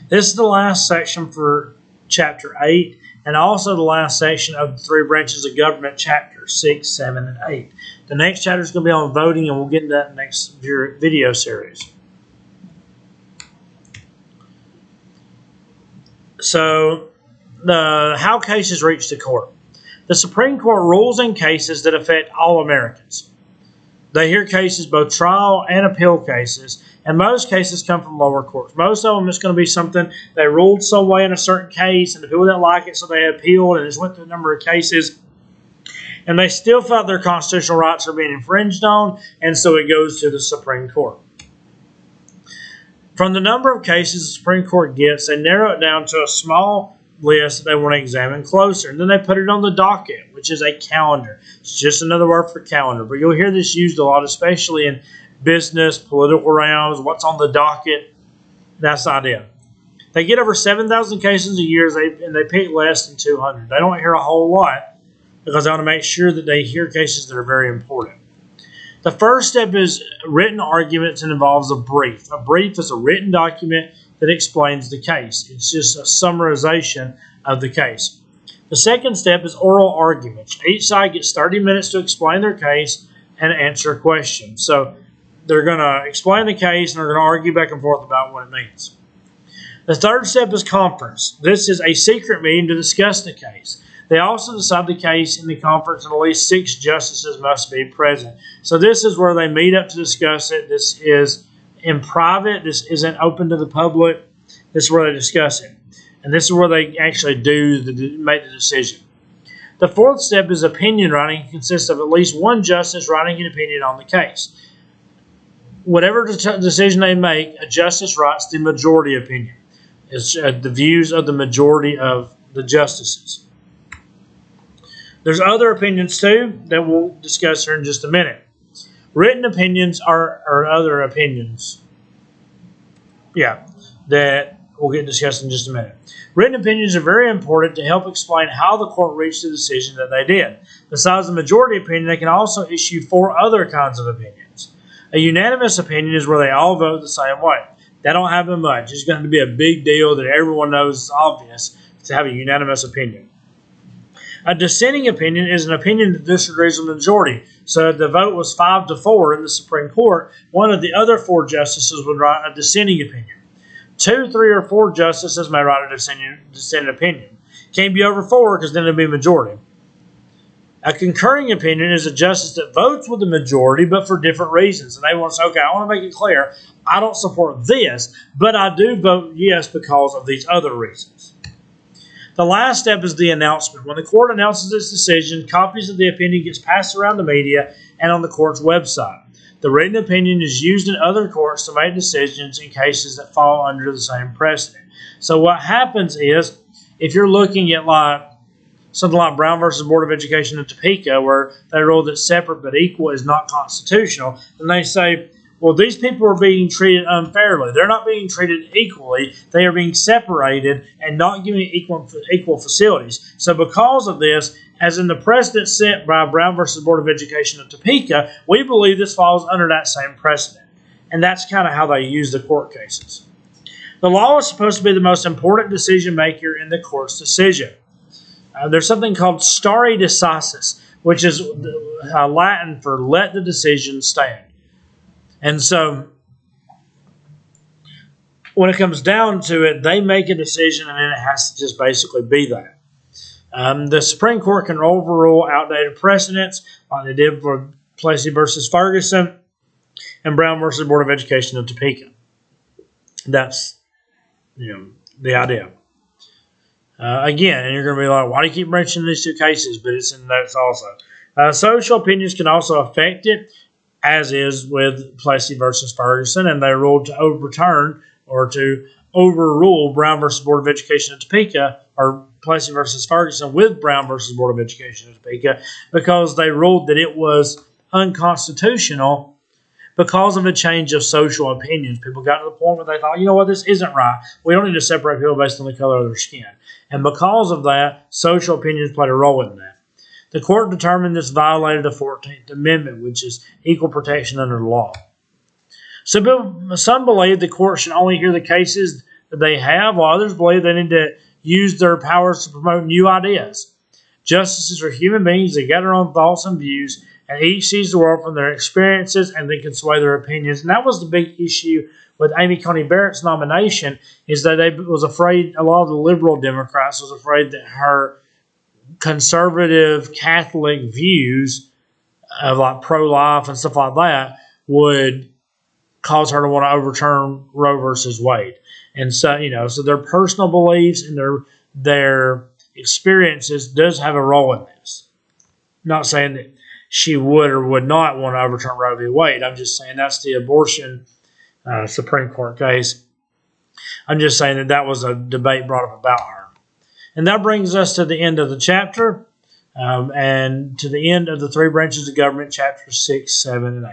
This is the last section for Chapter 8, and also the last section of the 3 branches of government, Chapters 6, 7, and 8. The next chapter is going to be on voting, and we'll get into that in the next video series. So, how cases reach the court. The Supreme Court rules in cases that affect all Americans. They hear cases, both trial and appeal cases, and most cases come from lower courts. Most of them it's going to be something they ruled some way in a certain case, and the people didn't like it, so they appealed, and it went through a number of cases, and they still felt their constitutional rights are being infringed on, and so it goes to the Supreme Court. From the number of cases the Supreme Court gets, they narrow it down to a small list that they want to examine closer. And then they put it on the docket, which is a calendar. It's just another word for calendar. But you'll hear this used a lot, especially in business, political realms, what's on the docket. That's the idea. They get over 7,000 cases a year, and they pick less than 200. They don't hear a whole lot because they want to make sure that they hear cases that are very important. The first step is written arguments and involves a brief. A brief is a written document that explains the case. It's just a summarization of the case. The second step is oral arguments. Each side gets 30 minutes to explain their case and answer a question. So they're going to explain the case and they're going to argue back and forth about what it means. The third step is conference. This is a secret meeting to discuss the case. They also decide the case in the conference, and at least 6 justices must be present. So this is where they meet up to discuss it. This is in private. This isn't open to the public. This is where they discuss it. And this is where they actually make the decision. The fourth step is opinion writing. It consists of at least one justice writing an opinion on the case. Whatever decision they make, a justice writes the majority opinion. It's the views of the majority of the justices. There's other opinions too that we'll discuss here in just a minute. Written opinions are other opinions. That we'll get discussed in just a minute. Written opinions are very important to help explain how the court reached the decision that they did. Besides the majority opinion, they can also issue 4 other kinds of opinions. A unanimous opinion is where they all vote the same way. That don't happen much. It's going to be a big deal that everyone knows is obvious to have a unanimous opinion. A dissenting opinion is an opinion that disagrees with the majority. So if the vote was 5-4 in the Supreme Court, one of the other 4 justices would write a dissenting opinion. 2, 3, or 4 justices may write a dissenting opinion. Can't be over 4 because then it'll be a majority. A concurring opinion is a justice that votes with the majority but for different reasons. And they want to say, okay, I want to make it clear, I don't support this, but I do vote yes because of these other reasons. The last step is the announcement. When the court announces its decision, copies of the opinion gets passed around the media and on the court's website. The written opinion is used in other courts to make decisions in cases that fall under the same precedent. So what happens is, if you're looking at something like Brown versus Board of Education in Topeka, where they ruled that separate but equal is not constitutional, then they say, well, these people are being treated unfairly. They're not being treated equally. They are being separated and not given equal facilities. So because of this, as in the precedent set by Brown versus Board of Education of Topeka, we believe this falls under that same precedent. And that's kind of how they use the court cases. The law is supposed to be the most important decision maker in the court's decision. There's something called stare decisis, which is Latin for let the decision stand. And so, when it comes down to it, they make a decision and then it has to just basically be that. The Supreme Court can overrule outdated precedents like they did for Plessy versus Ferguson and Brown versus Board of Education of Topeka. That's, the idea. Again, and you're going to be like, why do you keep mentioning these 2 cases? But it's in the notes also. Social opinions can also affect it, as is with Plessy versus Ferguson, and they ruled to overturn or to overrule Brown versus Board of Education of Topeka, or Plessy versus Ferguson with Brown versus Board of Education of Topeka, because they ruled that it was unconstitutional because of a change of social opinions. People got to the point where they thought, you know what, this isn't right. We don't need to separate people based on the color of their skin. And because of that, social opinions played a role in that. The court determined this violated the 14th Amendment, which is equal protection under the law. So some believe the court should only hear the cases they have, while others believe they need to use their powers to promote new ideas. Justices are human beings. They got their own thoughts and views, and each sees the world from their experiences and they can sway their opinions. And that was the big issue with Amy Coney Barrett's nomination, is that they was afraid, a lot of the liberal Democrats was afraid that her conservative Catholic views of like pro-life and stuff like that would cause her to want to overturn Roe versus Wade. And so, so their personal beliefs and their experiences does have a role in this. I'm not saying that she would or would not want to overturn Roe v. Wade. I'm just saying that's the abortion Supreme Court case. I'm just saying that was a debate brought up about her. And that brings us to the end of the chapter and to the end of the three branches of government, chapters 6, 7, and 8.